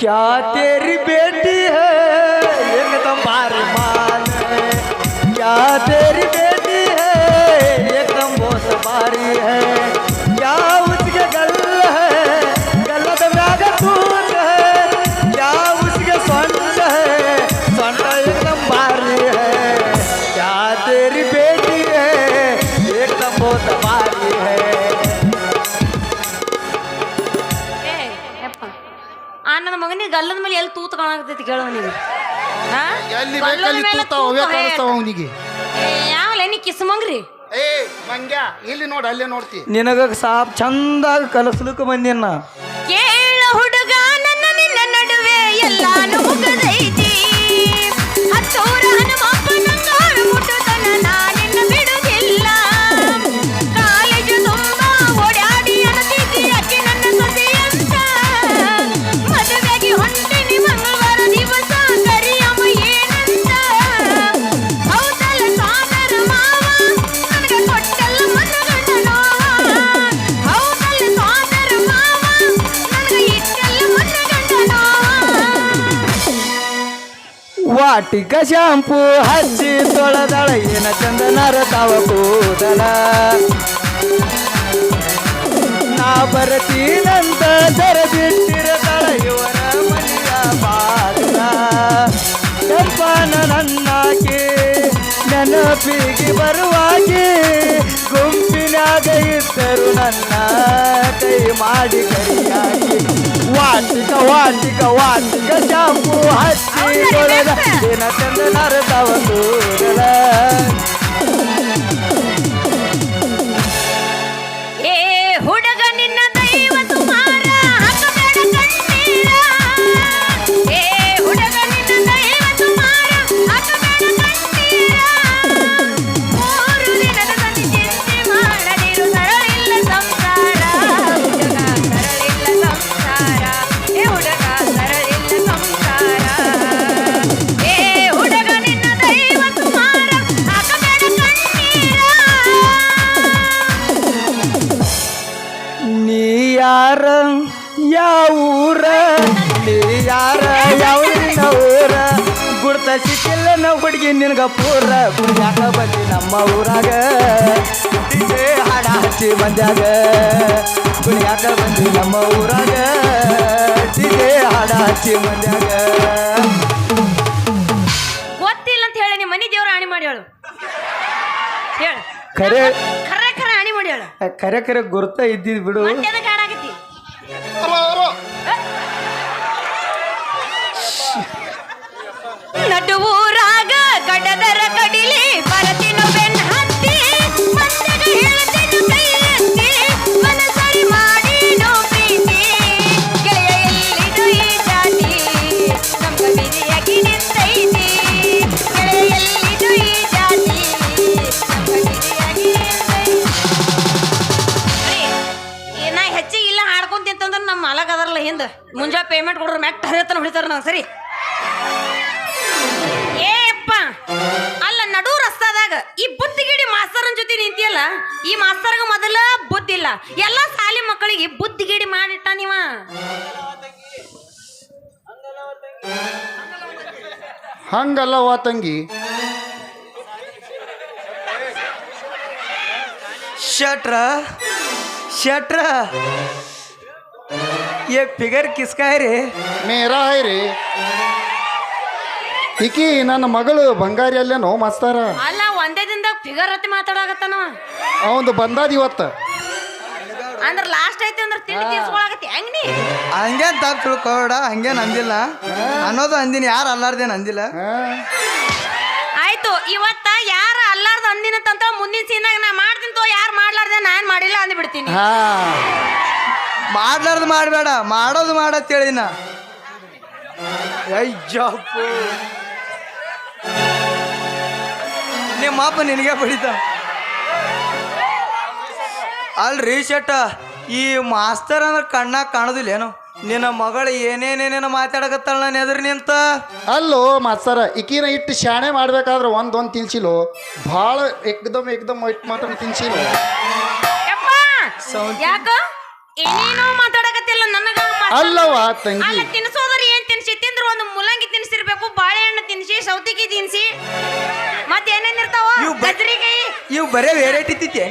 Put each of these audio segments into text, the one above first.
क्या तेरी बेटी है एकदम भारी मान है क्या तेरी बेटी है एकदम बहुत भारी है क्या उसके गल है गलत व्याग दूध है क्या उसके स्वंड है स्वंड एकदम भारी है क्या तेरी बेटी है एकदम बहुत भारी है ನನ್ನ ಮಗನಿಗೆ ಗಲ್ಲದ ಮೇಲೆ ಎಲ್ಲಿ ತೂತು ಕಾಣಾಕತೈತಿ ಕೇಳೋ ನೀವು ಎಲ್ಲಿ ಬೇಕಲ್ಲಿ ತೂತಾವ ಅವೇ ಕಾಣಿಸ್ತಾವ ಅವನಿಗೆ ಯಾವಲ್ಲ ನೀ ಕಿಸ್ಮಂಗ್ರಿ ಏ ಮಂಗ್ಯ ಇಲ್ಲಿ ನೋಡು ಅಲ್ಲೇ ನೋಡ್ತಿ ನಿನಗ ಸಾಪ್ ಚಂದಾಗ ಕಲಸ್ಲಿಕ್ಕೆ ಬಂದಿನ ಕೇಳ ಹುಡುಗ ನನ್ನ ನಿನ್ನ ನಡುವೆ ಎಲ್ಲಾನು ಮುಗದೈತಿ ಹತ್ತೂರ ಹನುಮಪ್ಪ ನಂಗಾಳು ಮುಟ್ಟುತನ ನಾನಿನ್ನ ಬಿಡುವುದಿಲ್ಲ ಕಾಲೇಜು ತುಂಬ ಓಡಾಡಿ ಅನತಿದ್ದಿ ಅಕ್ಕಿ ನನ್ನ ಸೊಸೆಯಂತ ಮದುವೆಗೆ ಹೊಂಟಿನಿ ಮಂಗಳವಾರ ದಿವಸ ಕರಿಯಮ್ಮ ಏನಂತ ಹೌದಲ್ಲ ಸಾಗರ ಮಾವ ನನಗೆ ಕೊಟ್ಟಲ್ಲ ಮನಗಂಡ ನೋವ ಹೌದಲ್ಲ ಸಾಗರ ಮಾವ ನನಗೆ ಇಟ್ಟಲ್ಲ ಮನಗಂಡ ನೋವ ವಾಟಿಕ ಶಾಂಪು ಹಚ್ಚಿ ತೊಳೆದಳ ಏನ ಚಂದನರ ತಾವ ಕೂದಲ ನಾ ಬರ್ತೀನಂತ ತೆರೆದಿಟ್ಟಿರತಳ ಇವರ ಮನೆಯ ಬಾಗಿಲ ಕೆಂಪನ ನನ್ನಾಕೆ ನೆನಪಿಗೆ ಬರುವಾಗೆ ಗುಂಪಿನಾಗ ಇದ್ದರು ನನ್ನ ಕೈ ಮಾಡಿ ಕರಿಯಾಗಿ ವಾಟಿಕ ವಾಟಿಕ ವಾಟಿಕ ಶಾಂಪು ಹಚ್ಚಿ ತೊಳೆದ ದಿನ ಚಂದನರ ತವ ಕೂದಲ ಏ ಹುಡುಗ ನಿನ್ನ ದೈವ ಸುಮಾರ ಹಾಕಬೇಡ ಕಣ್ಣೀರ ಏ ಹುಡುಗ ನಿನ್ನ ದೈವ ಸುಮಾರ ಹಾಕಬೇಡ ಕಣ್ಣೀರ ಮೂರು ದಿನದ ಸಂಧಿ ಚಿಂತೆ ಮಾಡದಿರು ಸರಳಿಲ್ಲ ಸಂಸಾರ ಹುಡುಗ ಸರಳಿಲ್ಲ ಸಂಸಾರ ಏ ಹುಡುಗ ಸರಳಿಲ್ಲ ಸಂಸಾರ ಏ ಹುಡುಗ ನಿನ್ನ ದೈವ ಸುಮಾರ ಹಾಕಬೇಡ ಕಣ್ಣೀರ ನೀ ಯಾರ ಯಾವೂರ ನೀ ಯಾರ ಯಾವೂರಿನ ಊರ ಗುಡ್ತ ಸಿಕ್ಕಿಲ್ಲ ನಾವು ಹುಡುಗಿ ನಿನಗ ಪೂರ ಗುಡ್ಯಾಕ ಬಂದಿ ನಮ್ಮ ಊರಾಗ ಡಿಜೆ ಹಾಡ ಹಚ್ಚಿ ಬಂದ್ಯಾಗ ಗುಡ್ಯಾಕ ಬಂದಿ ನಮ್ಮ ಊರಾಗ ಡಿಜೆ ಹಾಡ ಹಚ್ಚಿ ಬಂದ್ಯಾಗ ಗೊತ್ತಿಲ್ಲ ಅಂತ ಹೇಳಿ ನಿಮ್ಮ ಮನಿ ದೇವ್ರ ಆಣಿ ಮಾಡಿ ಹೇಳು ಹೇಳು ಖರೆ ಖರೆ ಖರೆ ಆಣಿ ಮಾಡಿ ಹೇಳು ಖರೆ ಖರೆ ಗುರ್ತ ಇದ್ದಿದ್ ಬಿಡು ಮತ್ತೇನ ಕಾಡಾಗತ್ತಿ ನಡುವೂರಾಗ ಕಡದರ ಕಡಿಲಿ ಬರತಿನ ಬೆನ್ ಹತ್ತಿ ಮಂದಗ ಹೇಳ್ತಿನ ಕೈ ಎತ್ತಿ ಮನಸರಿ ಮಾಡಿ ನೋ ಪ್ರೀತಿ ಗೆಳೆಯ ಎಲ್ಲಿದು ಈ ಜಾತಿ ನಮ್ಗ ಬಿರಿಯಾಗಿ ನಿಂತೈತಿ ಗೆಳೆಯ ಎಲ್ಲಿದು ಈ ಜಾತಿ ನಮ್ಗ ಬಿರಿಯಾಗಿ ನಿಂತೈತಿ ನಾ ಹೆಚ್ಚಿಗೆ ಇಲ್ಲ ಹಾಡ್ಕೊಂತಿಂತಂದ್ರೆ ನಮ್ಮ ಮಾಲಕ್ ಅದರಲ್ಲ ಹಿಂದೆ ಮುಂಜಾ ಪೇಮೆಂಟ್ ಕೊಡ್ರ ಮ್ಯಾಕ್ ಹರಿಯತನ ಹೊಡಿತಾರ ನಾವು ಸರಿ ಏಪ್ಪ ಅಲ್ಲ ನಡು ರಸ್ತಾದಾಗ ಈ ಬುದ್ಧಿಗಿಡಿ ಮಾಸ್ತರನ್ ಜೊತೆ ನಿಂತಿಯಲ್ಲ ಈ ಮಾಸ್ತರ್ಗ ಮೊದಲ ಬುದ್ಧಿ ಇಲ್ಲ ಎಲ್ಲಾ ಸಾಲಿ ಮಕ್ಕಳಿಗೆ ಬುದ್ಧಿಗಿಡಿ ಮಾಡಿಟ್ಟ ನೀವ ಹಂಗಲ್ಲವಾ ತಂಗಿ शटर शटर ये फिगर किसका है रे ಮೇರಾ ಹೈ ರೇ ಈಕಿ ನನ್ನ ಮಗಳು ಬಂಗಾರಿ ಅಲ್ಲೇನೋ ಮಾಸ್ತಾರ ಅಲ್ಲ ಒಂದೇ ದಿನದಾಗ ಫಿಗರ್ ಹತ್ತಿ ಮಾತಾಡಕತ್ತಾನವ ಅವಂದು ಬಂದಾದ ಇವತ್ತ ಅಂದ್ರ ಲಾಸ್ಟ್ ಐತಿ ಅಂದ್ರ ತಿಂಡಿ ತೀರ್ಸ್ಕೊಳಕತ್ತಿ ಹೆಂಗ್ ನೀ ಹಂಗೇನ್ ತಪ್ಪು ತಿಳ್ಕೊಬೇಡ ಹಂಗೇನ್ ಅಂದಿಲ್ಲ ಅನ್ನೋದು ಅಂದಿನಿ ಯಾರು ಅಲ್ಲಾರ್ದೇನು ಅಂದಿಲ್ಲ ಆಯ್ತು ಇವತ್ತ ಯಾರ ಅಲ್ಲಾರ್ದ ಅಂದಿನಂತ ಮುಂದಿನ ಸೀನಾಗ ನಾ ಮಾಡ್ತೀನಿ ತೋ ಯಾರು ಮಾಡ್ಲಾರ್ದೆ ನಾನ್ ಮಾಡಿಲ್ಲ ಅಂದ್ಬಿಡ್ತೀನಿ ಹಾ ಮಾಡ್ಲಾರ್ದು ಮಾಡಬೇಡ ಮಾಡೋದು ಮಾಡತ್ ಹೇಳಿನ ಅಯ್ಯಪ್ಪು ನಿಮ್ಮ ಅಪ್ಪ ನಿನಗೆ ಬಡಿತ ಅಲ್ರಿ ಶೆಟ್ಟ ಈ ಮಾಸ್ತರ್ ಅಂದ್ರೆ ಕಣ್ಣಾಗ ಕಾಣೋದಿಲ್ಲ ಏನು ನಿನ್ನ ಮಗಳು ಏನೇನೇನೇನು ಮಾತಾಡಕತ್ತಾಳ ನಾನು ಎದುರು ನಿಂತ ಅಲ್ಲೋ ಮಾಸ್ತರ ಈಕಿನ ಇಟ್ಟು ಶಾಣೆ ಮಾಡ್ಬೇಕಾದ್ರೆ ಒಂದೊಂದು ತಿನ್ಸಿಲು ಭಾಳ ಏಕ್ದಮ್ ಇಟ್ಟು ಮಾತ್ರ ತಿನ್ಸಿಲು ಯಾಕ ಏನೇನೋ ಮಾತಾಡಕತ್ತಿಲ್ಲ ನನಗ ಅಲ್ಲವಾ ತಂಗಿ ಅಲ್ಲ ತಿನ್ಸೋದ್ರ ಏನ್ ಸೌತಿಕಾಯಿ ತಿನ್ಸಿ ಮತ್ತೆ ಏನೇನ್ ಇರ್ತಾವ ಗಜ್ರಿಕಾಯಿ ಇವು ಬರೇ ವೆರೈಟಿ ತಿತ್ತಿ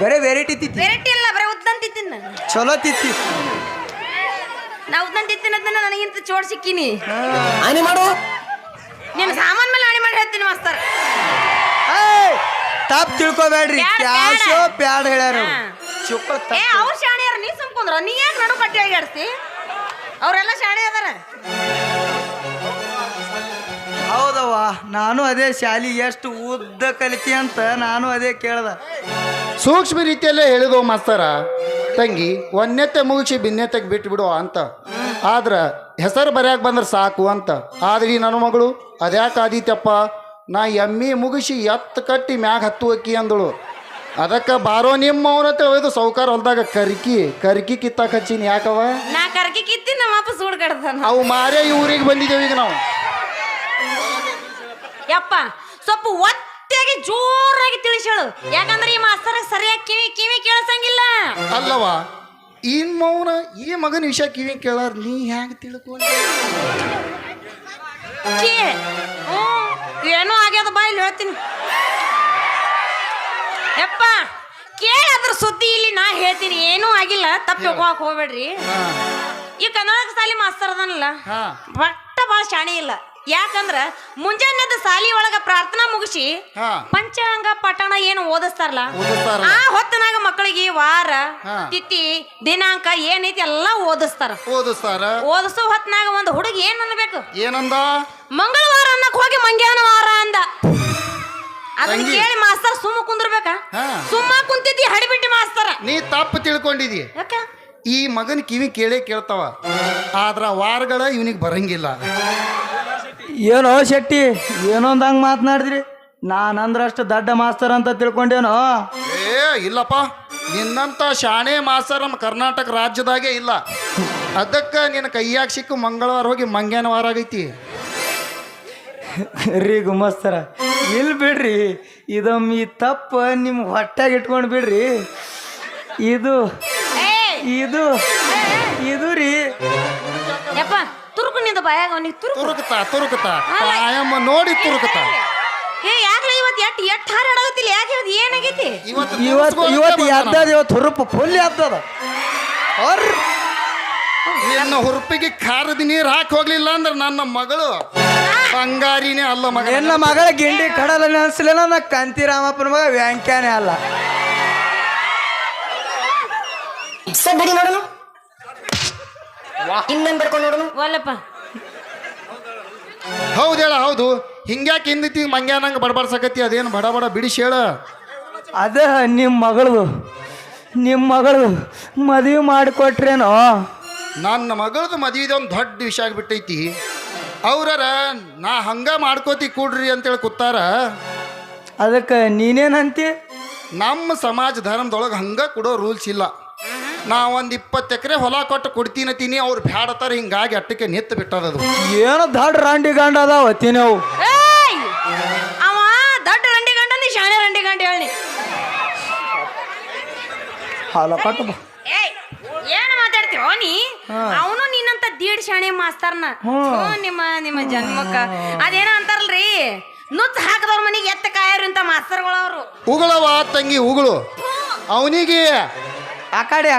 ಬರೇ ವೆರೈಟಿ ತಿತ್ತಿ ವೆರೈಟಿ ಇಲ್ಲ ಬರೀ ಉದ್ದನ್ ತಿಂತೀನಿ ನಾನು. ಚಲೋ ತಿತ್ತಿ ನಾ ಉದ್ದನ್ ತಿಂತೀನಿ ಅದನ್ನ ನನಗಿಂತ ಚೋಡ್ ಸಿಕ್ಕಿನಿ ಆನಿ ಮಾಡು ನಿನ್ನ ಸಾಮಾನ್ ಮೇಲೆ ಅಣಿ ಮಾಡಿ ಹೇಳ್ತೀನಿ ಮಾಸ್ತರ್. ತಪ್ಪು ತಿಳ್ಕೊಬೇಡ್ರಿ ಬ್ಯಾಡ, ಕ್ಯಾಶೋ ಬ್ಯಾಡ. ಪ್ಯಾಡ್ ಹೇಳ್ಯಾರ ಹಾ. ಚುಕ್ಕ ಏ ಅವ್ರು ಶಾಣೆಯಾರ ನೀ ಸುಮ್ಕೊಂಡ್ರ ನೀ ಯಾಕೆ ನಡು ಕಟ್ಟಿ ಆಡಿಸ್ತಿ ಅವರೆಲ್ಲ ಶಾಣೆ ಅದಾರ. ಹೌದವ್ವ ನಾನು ಅದೇ ಶಾಲಿ ಎಷ್ಟು ಉದ್ದ ಕಲಿತಿ ಅಂತ ನಾನು ಅದೇ ಕೇಳ್ದ ಸೂಕ್ಷ್ಮ ರೀತಿಯಲ್ಲೇ ಹೇಳಿದವು ಮಾಸ್ತರ ತಂಗಿ ಒಂದೆತ್ತೆ ಮುಗಿಸಿ ಬಿನ್ನೆತೆಗೆ ಬಿಟ್ಟು ಬಿಡು ಅಂತ ಆದ್ರೆ ಹೆಸರು ಬರ್ಯಾಕೆ ಬಂದ್ರೆ ಸಾಕು ಅಂತ ಆದ್ರೆ ಈ ನನ್ನ ಮಗಳು ಅದ್ಯಾಕೆ ಆದೀತಪ್ಪ ನಾ ಎಮ್ಮಿ ಮುಗಿಸಿ ಎತ್ತು ಕಟ್ಟಿ ಮ್ಯಾಗ ಹತ್ತು ಅಕ್ಕಿ ಅಂದಳು ಅದಕ್ಕೆ ಬಾರೋ ನಿಮ್ಮ ಅವನ ತಿಳಿದು ಸೌಕಾರ ಹೊಲ್ದಾಗ ಕರ್ಕಿ ಕಿತ್ತಾಕ ಹಚ್ಚಿನ ಯಾಕವ ನಾ ಕರ್ಕಿ ಕಿತ್ತಿ ನಮ್ಮ ಅಪ್ಪ ಸೂಡ್ ಕಡ್ತಾನ. ಅವು ಮಾರೇ ಈ ಊರಿಗೆ ಬಂದಿದ್ದೇವೆ ಈಗ ನಾವು ಯಪ್ಪ ಸ್ವಲ್ಪ ಒತ್ತಾಗಿ ಜೋರಾಗಿ ತಿಳಿಸೇಳು ಯಾಕಂದ್ರೆ ಈ ಮಾಸ್ತರ್ ಸರಿಯಾಗಿ ಕಿವಿ ಕೇಳಿಸಂಗಿಲ್ಲ. ಅಲ್ಲವ ಈ ಮೌನ ಈ ಮಗನ ವಿಷಯ ಕಿವಿ ಕೇಳಾರ ನೀ ಹ್ಯಾಂಗ ತಿಳ್ಕೊಂಡಿ ಏನೋ ಆಗ್ಯದ ಬಾ ಇಲ್ಲಿ ಹೇಳ್ತೀನಿ. ಯಪ್ಪ ಕೇಳದ್ರ ಸುದ್ದಿ ಇಲ್ಲಿ ನಾ ಹೇಳ್ತೀನಿ ಏನೂ ಆಗಿಲ್ಲ ತಪ್ಪು ತಿಳ್ಕೊಳಕ್ ಹೋಗ್ಬೇಡ್ರಿ. ಈ ಕನ್ನಡ ಸಾಲಿ ಮಾಸ್ತರ್ ಅದನಲ್ಲ ಹಾ ಬಟ್ಟ ಭಾಳ ಶಾಣೆ ಇಲ್ಲ. ಯಾಕಂದ್ರ ಮುಂಜಾನೆದ ಸಾಲಿ ಒಳಗ ಪ್ರಾರ್ಥನಾ ಮುಗಿಸಿ ಹಾ ಪಂಚಾಂಗ ಪಠಣ ಏನು ಓದಿಸ್ತಾರಲ್ಲ ಓದಿಸ್ತಾರಲ್ಲ. ಆ ಹೊತ್ತನಾಗ ಮಕ್ಕಳಿಗೆ ವಾರ ಹಾ. ತಿಥಿ ದಿನಾಂಕ ಏನೈತಿ ಎಲ್ಲ ಓದಿಸ್ತಾರ. ಓದಿಸ್ತಾರ ಓದಿಸೋ ಹೊತ್ನಾಗ ಒಂದು ಹುಡುಗಿ ಏನ್ ಅನ್ಬೇಕು ಏನಂದ ಮಂಗಳವಾರ ಅನ್ನಕ್ ಹೋಗಿ ಮಂಗ್ಯಾನ ವಾರ ಅಂದ. ಅದನ್ನ ತಂಗಿ. ಕೇಳಿ ಮಾಸ್ತರ್ ಸುಮ್ಮ ಕುಂದ್ರಬೇಕ ಹಾ. ಸುಮ್ಮ ಕುಂತಿದ್ದಿ ಹಡಿಬಿಟ್ಟಿ ಮಾಸ್ತರ. ನೀ ತಪ್ಪು ತಿಳ್ಕೊಂಡಿದಿ ಯಾಕ ಈ ಮಗನ ಕಿವಿ ಕೇಳೇ ಕೇಳ್ತಾವ ಆದ್ರ ವಾರಗಳ ಇವನಿಗೆ ಬರಂಗಿಲ್ಲ ಏನೋ ಶೆಟ್ಟಿ ಏನೊಂದು ಹಂಗೆ ಮಾತನಾಡಿದ್ರಿ ನಾನಂದ್ರಷ್ಟು ದಡ್ಡ ಮಾಸ್ತರ್ ಅಂತ ತಿಳ್ಕೊಂಡೇನೋ ಏ ಇಲ್ಲಪ್ಪ ನಿನ್ನಂತ ಶಾಣೆ ಮಾಸ್ತರ್ ನಮ್ಮ ಕರ್ನಾಟಕ ರಾಜ್ಯದಾಗೆ ಇಲ್ಲ ಅದಕ್ಕೆ ನಿನ್ನ ಕೈಯಾಗ ಸಿಕ್ಕು ಮಂಗಳವಾರ ಹೋಗಿ ಮಂಗ್ಯಾನ ವಾರ ಆಗೈತಿ ರೀ ಗುಮ್ಮಸ್ತರ ಇಲ್ಲಿ ಬಿಡ್ರಿ ಇದೊಮ್ಮೆ ಈ ತಪ್ಪು ನಿಮ್ಮ ಹೊಟ್ಟಾಗ ಇಟ್ಕೊಂಡು ಬಿಡ್ರಿ ಇದು ಏಯ್ ಇದು ಇದು ರೀ ಯಪ್ಪ ತುರುಕು ನಿಂದ ಬಾಯಾಗ ಅವನಿಗೆ ತುರುಕುತ್ತಾ ಕಾಯಮ್ಮ ನೋಡಿ ತುರುಕುತ್ತಾ ಏ ಯಾಕ್ಲ ಇವತ್ತು ಎಟ್ ಹಾರಾಡಾಗತ್ತಿಲ್ಲ ಯಾಕೆ ಇವತ್ತು ಏನಾಗೈತಿ ಇವತ್ತು ಎದ್ದದ ಇವತ್ತು ಹುರುಪು ಫುಲ್ ಎದ್ದದ ನಿನ್ನ ಹುರುಪಿಗೆ ಖಾರದ ನೀರು ಹಾಕಿ ಹೋಗ್ಲಿಲ್ಲ ಅಂದ್ರೆ ನನ್ನ ಮಗಳು ಬಂಗಾರಿನೇ ಅಲ್ಲ ಮಗ ನನ್ನ ಮಗಳ ಗಿಂಡಿ ಕಡಲ ಅನ್ಸಲಿಲ್ಲ ನಾ ಕಂತಿ ರಾಮಪ್ಪನ ಮಗ ವ್ಯಾಂಕ್ಯಾನೇ ಅಲ್ಲ ಬಿಡಿ ನೋಡೋಣ ಇನ್ನೊಂದು ಬರ್ಕೊಂಡು ನೋಡೋಣ ಒಲ್ಲಪ್ಪ ಹೌದು ಹೇಳ ಹೌದು ಹಿಂಗ್ಯಾಕೆ ಹಿಂದತಿ ಮಂಗ್ಯಾನಂಗೆ ಬಡಬಡ್ಸಕತ್ತಿ ಅದೇನು ಬಡ ಬಡ ಬಿಡಿಸಿ ಹೇಳ ಅದ ನಿಮ್ಮ ಮಗಳು ಮದುವೆ ಮಾಡಿಕೊಟ್ರೇನೋ ನನ್ನ ಮಗಳದು ಮದುವೆದ ಒಂದು ದೊಡ್ಡ ವಿಷಯ ಆಗಿಬಿಟ್ಟೈತಿ ಅವ್ರರ ನಾ ಹಂಗ ಮಾಡ್ಕೋತಿ ಕೂಡ್ರಿ ಅಂತೇಳಿ ಕೂತಾರ ಅದಕ್ಕೆ ನೀನೇನಂತಿ ನಮ್ಮ ಸಮಾಜ ಧರ್ಮದೊಳಗೆ ಹಂಗ ಕೊಡೋ ರೂಲ್ಸ್ ಇಲ್ಲ ನಾ ಒಂದು 20 ಎಕರೆ ಹೊಲ ಕೊಟ್ಟು ಕೊಡ್ತೀನತೀನಿ ಅವ್ರು ಬ್ಯಾಡತ್ತಾರ ಹಿಂಗಾಗಿ ಅಟ್ಟಕ್ಕೆ ನಿತ್ತು ಬಿಟ್ಟದದು ಏನೋ ದೊಡ್ಡ ರಾಂಡಿ ಗಂಡ ಅದಾವ ತಿನ್ನವು ಏಯ್ ಅವ ದೊಡ್ಡ ರಂಡಿ ಗಂಡ ನೀ ಶಾಣೆ ರಂಡಿ ಗಂಡ ಹೇಳಿ ಹಾಲ ಕೊಟ್ಟು ಏಯ್ ಏನ್ ಮಾತಾಡ್ತೀವೋ ನೀ ಅವನು ನಿನ್ನಂತ ದೀಡ್ ಶಾಣೆ ಮಾಸ್ತರ್ನ ನಿಮ್ಮ ಜನ್ಮಕ್ಕ ಅದೇನೋ ಅಂತಾರಲ್ರಿ ನುಚ್ಚ ಹಾಕದವ್ರ ಮನೆಗೆ ಎತ್ತ ಕಾಯವ್ರಿ ಅಂತ ಮಾಸ್ತರ್ಗಳು ಅವರು ಉಗುಳವ ತಂಗಿ ಉಗುಳು ಅವನಿಗೆ ಆ ಕಡೆ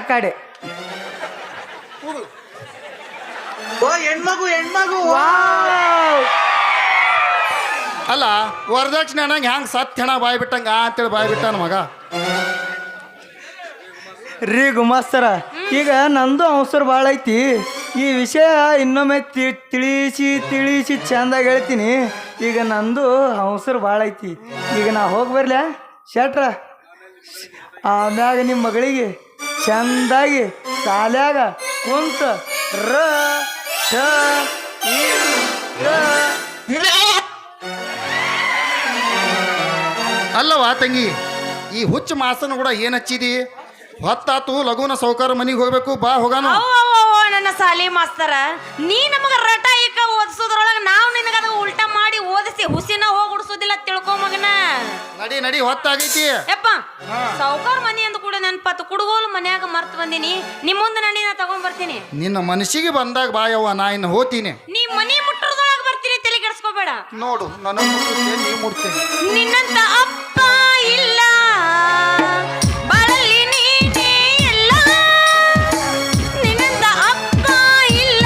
ಹೆಣ್ಮಗು ಅಲ್ಲ ವರದಕ್ಷಿಣೆ ಅನ್ನಂಗೆ ಹ್ಯಾಂಗ ಸತ್ ಹೆಣ ಬಾಯ್ ಬಿಟ್ಟಂಗ ಅಂತೇಳಿ ಬಾಯ್ ಬಿಟ್ಟಾನ ಮಗ ರೀ ಗುಮಾಸ್ತರ ಈಗ ನಂದು ಅವಸರ ಭಾಳ ಐತಿ ಈ ವಿಷಯ ಇನ್ನೊಮ್ಮೆ ತಿಳಿಸಿ ಚಂದಾಗಿ ಹೇಳ್ತೀನಿ ಈಗ ನಂದು ಅವಸರ ಭಾಳ ಐತಿ ಈಗ ನಾ ಹೋಗಿ ಬರ್ಲ್ಯಾ ಶೆಟ್ರ ಆಮ್ಯಾಗ ನಿಮ್ಮ ಮಗಳಿಗೆ ಚಂದಾಗಿ ಸಾಲ್ಯಾಗ ಕುಂತ ಅಲ್ಲವಾ ತಂಗಿ ಈ ಹುಚ್ಚ ಮಾಸನ ಕೂಡ ಏನು ಹಚ್ಚಿದಿ ಹೊತ್ತಾತು ಲಘುನ ಸೌಕಾರ ಮನೆಗೆ ಹೋಗ್ಬೇಕು ಬಾ ಹೋಗಾನು ನನ್ನ ಸಾಲಿ ಮಾಸ್ತರ ನೀ ನಮಗ ರಟ ಈಕ ಓದಿಸೋದ್ರೊಳಗ ನಾವು ನಿನಗದ ಉಲ್ಟಾ ಮಾಡಿ ಓದಿಸಿ ಹುಸಿನ ಹೋಗಿ ಉಡ್ಸೋದಿಲ್ಲ ತಿಳ್ಕೊ ಮಗನ ನಡಿ ಹೊತ್ತಾಗೈತಿ ಯಪ್ಪ ಸೌಕಾರ ಮನಿ ಅಂದ ಕೂಡ ನೆನಪಾತು ಕುಡುಗೋಲು ಮನ್ಯಾಗ ಮರ್ತು ಬಂದಿನಿ ನಿಮ್ ಮುಂದೆ ನಡಿ ನಾ ತಗೊಂಡ್ ಬರ್ತೀನಿ ನಿನ್ನ ಮನಸ್ಸಿಗೆ ಬಂದಾಗ ಬಾಯವ್ವ ನಾ ಇನ್ನು ಹೋತೀನಿ ನೀ ಮನಿ ಮುಟ್ಟರದೊಳಗ ಬರ್ತೀನಿ ತಲೆ ಕೆಡ್ಸ್ಕೊ ಮುಟ್ಬೇಡ. ನೋಡು ನನಗೆ ಮುಟ್ಟುತ್ತೆ ನೀ ಮುಡ್ತೇನೆ. ನಿನ್ನಂತ ಅಪ್ಪ ಇಲ್ಲ ಬಾಳಲ್ಲಿ ನೀನೇ ಎಲ್ಲ. ನಿನ್ನಂತ ಅಪ್ಪ ಇಲ್ಲ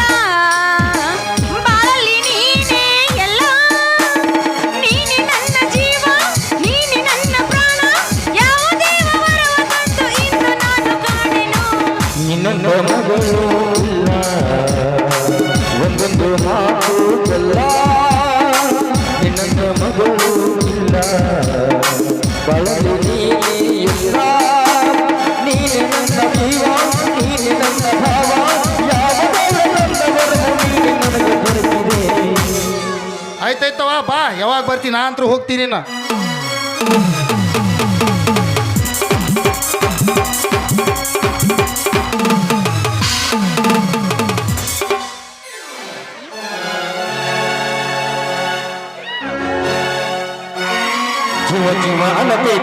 ಬಾಳಲ್ಲಿ ನೀನೇ ಎಲ್ಲ. ನೀನೆ ನನ್ನ ಜೀವ ನೀನೆ ನನ್ನ ಪ್ರಾಣ. ಯಾವ ದೇವ ವರವ ತಂದು ಇಂದು ನಾನು ಕಾಣೆನು. ನಿನ್ನಂತ ಮಗಳು ಇಲ್ಲ ಒಂದೊಂದು ಮಾತು ಎಲ್ಲ. ನಿನ್ನಂತ ಮಗಳು ಇಲ್ಲ ಬಳಲು ನೀನೇ ಇಲ್ಲ. ನೀನೆ ನನ್ನ ಜೀವ ನೀನೆ ನನ್ನ ಭಾವ. ಯಾವ ನನ್ನ ವರವು ನೀನೆ ನನಗೆ ದೊರಕಿದೆ. ಆಯ್ತಾಯ್ತವ ಬಾ, ಯಾವಾಗ ಬರ್ತೀನಿ ನಾ ಅಂತೂ ಹೋಗ್ತೀನಿ ನಾ. ಜೀವ ಜೀವ ಅನತೆ